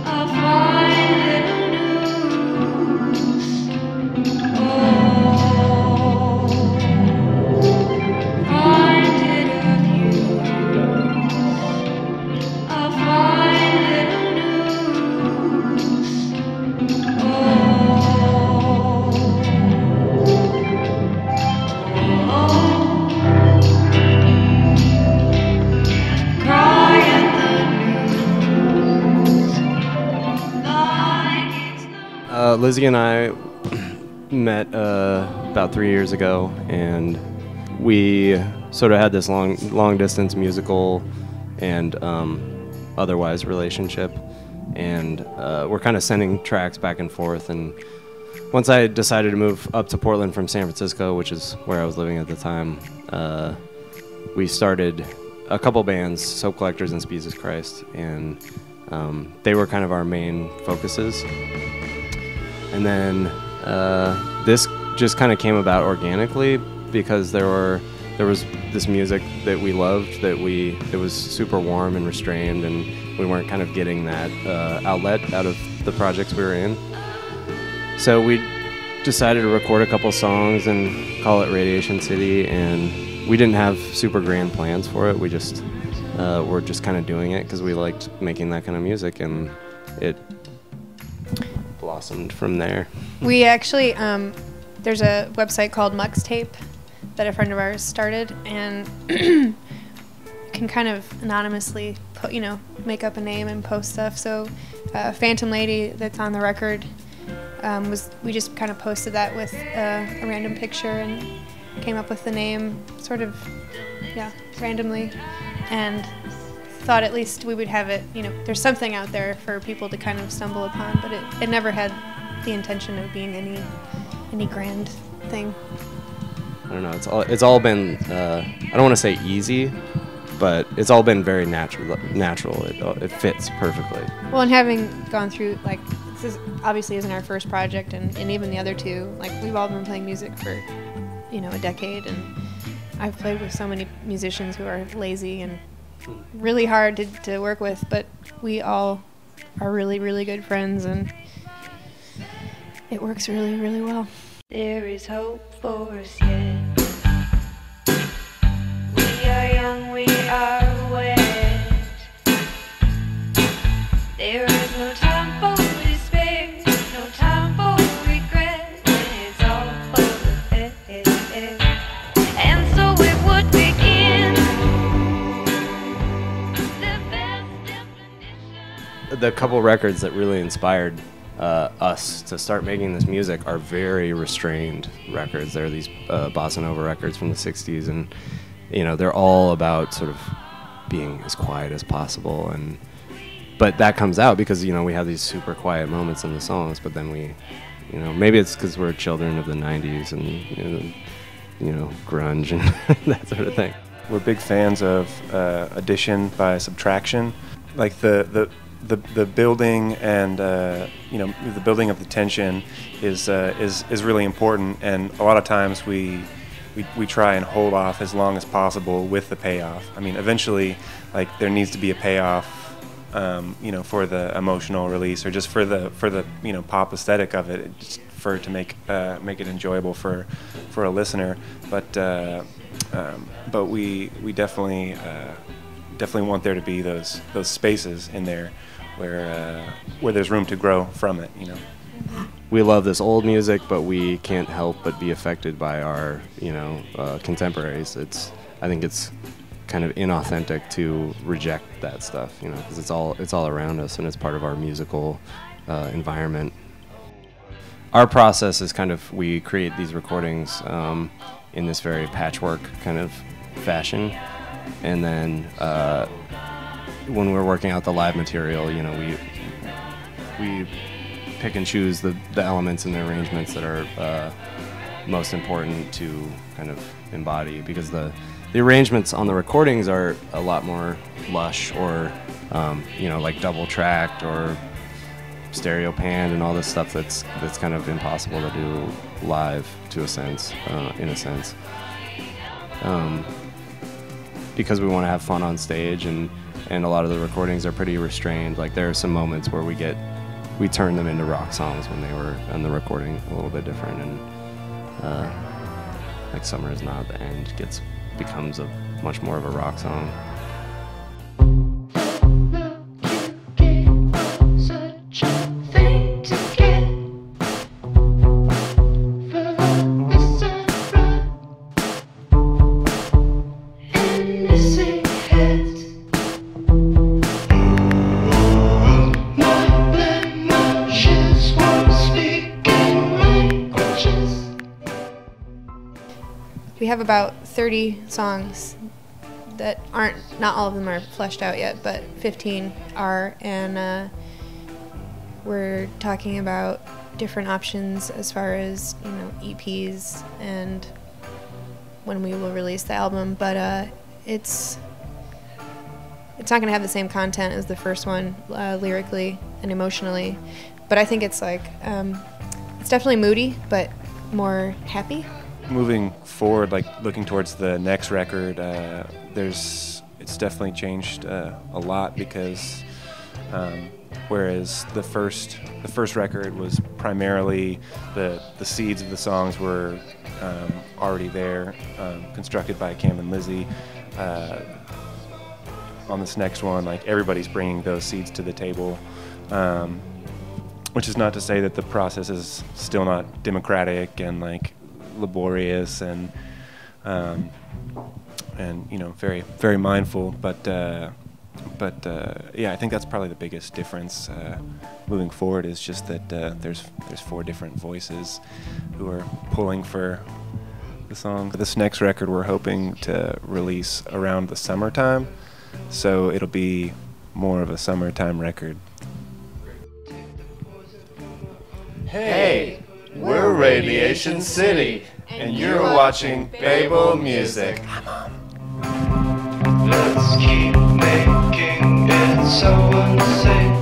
I'll find little news. Oh, find it of you. I'll find little news. Oh, cry at the news like it's no. Lizzie and I met about 3 years ago, and we sort of had this long distance musical and otherwise relationship, and we're kind of sending tracks back and forth. And once I decided to move up to Portland from San Francisco, which is where I was living at the time, we started a couple bands, Soap Collectors and Species Christ, and they were kind of our main focuses. And then this just kind of came about organically because there was this music that we loved it was super warm and restrained, and we weren't kind of getting that outlet out of the projects we were in. So we decided to record a couple songs and call it Radiation City, and we didn't have super grand plans for it. We just were just kind of doing it because we liked making that kind of music, and it blossomed from there. We actually, there's a website called Muxtape that a friend of ours started, and you can kind of anonymously put, make up a name and post stuff. So Phantom Lady, that's on the record, we just kind of posted that with a random picture and came up with the name sort of, randomly, and thought at least we would have it, there's something out there for people to kind of stumble upon, but it never had the intention of being any grand thing. I don't know. It's all been. I don't want to say easy, but it's all been very natural. It fits perfectly. Well, and having gone through this obviously isn't our first project, and even the other two, we've all been playing music for a decade, and I've played with so many musicians who are lazy and really hard to work with, but we all are really, really good friends, and it works really, really well. There is hope for us yet. We are young, we are wet. There is no time for despair, no time for regret. It's all for the best. And so it would begin. The best definition. The couple records that really inspired us to start making this music are very restrained records. They're these bossa nova records from the 60s, and they're all about sort of being as quiet as possible, but that comes out because we have these super quiet moments in the songs, but then we maybe it's because we're children of the 90s and grunge and that sort of thing. We're big fans of addition by subtraction, like the building and the building of the tension is really important, and a lot of times we try and hold off as long as possible with the payoff. I mean, eventually, there needs to be a payoff, for the emotional release, or just for the pop aesthetic of it, just for it to make it enjoyable for a listener. But we definitely want there to be those spaces in there where there's room to grow from it, We love this old music, but we can't help but be affected by our contemporaries. I think it's kind of inauthentic to reject that stuff, because it's all around us and it's part of our musical environment. Our process is we create these recordings in this very patchwork kind of fashion, and then when we're working out the live material, we pick and choose the elements and the arrangements that are most important to kind of embody, because the arrangements on the recordings are a lot more lush, or double tracked or stereo panned and all this stuff that's kind of impossible to do live in a sense, because we want to have fun on stage, and and a lot of the recordings are pretty restrained. Like there are some moments where we turn them into rock songs when they were on the recording a little bit different, and like Summer Is Not the End becomes a much more of a rock song. We have about 30 songs that not all of them are fleshed out yet, but 15 are, and we're talking about different options as far as, you know, EPs and when we will release the album, but it's not going to have the same content as the first one, lyrically and emotionally, but I think it's like, it's definitely moody, but more happy. Moving forward, like looking towards the next record, it's definitely changed a lot, because whereas the first record was primarily the seeds of the songs were already there, constructed by Cam and Lizzie. On this next one, like everybody's bringing those seeds to the table, which is not to say that the process is still not democratic and like laborious and you know, very, very mindful, but yeah, I think that's probably the biggest difference moving forward, is just that there's 4 different voices who are pulling for the song. This next record we're hoping to release around the summertime, so it'll be more of a summertime record. Hey, we're Radiation City, and you're watching Baeblemusic. Let's keep making it so unsafe.